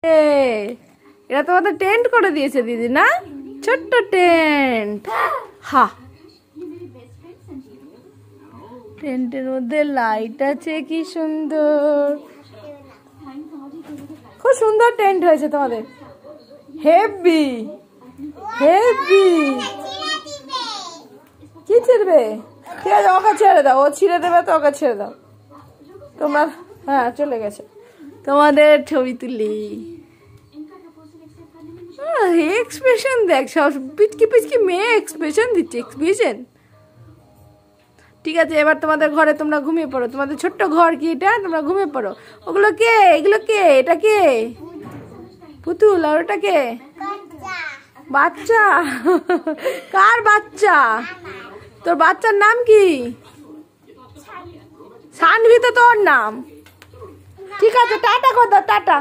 এরা তোমাদের টেন্ট করে দিয়েছে দিদি না, ছোট্ট টেন্ট। হা, টেন্টের মধ্যে লাইট আছে, কি সুন্দর, খুব সুন্দর টেন্ট হয়েছে তোমাদের। Heavy heavy. কি ছিড়বে? ঠিক আছে, ওকে ছেড়ে দাও, ও ছিঁড়ে দেবে তো ওকে ছেড়ে দাও। তোমার হ্যাঁ চলে গেছে। তোমাদের ছবি তুলি, এক্সপ্রেশন দেখ, সব পিচকি পিচকি মেয়ে এক্সপ্রেশন দিচ্ছে, এক্সপ্রেশন। ঠিক আছে, এবার তোমাদের ঘরে তোমরা ঘুমিয়ে পড়ো। তোমাদের ছোট্ট ঘর কি এটা, তোমরা ঘুমিয়ে পড়ো। ওগুলো কে? এগুলো কে? এটা কে? পুতুল। আর ওটা কে? বাচ্চা। কার বাচ্চা? তোর বাচ্চার নাম কি? সানভি তো তোর নাম। ঠিক আছে, টাটা কর দাও, টাটা।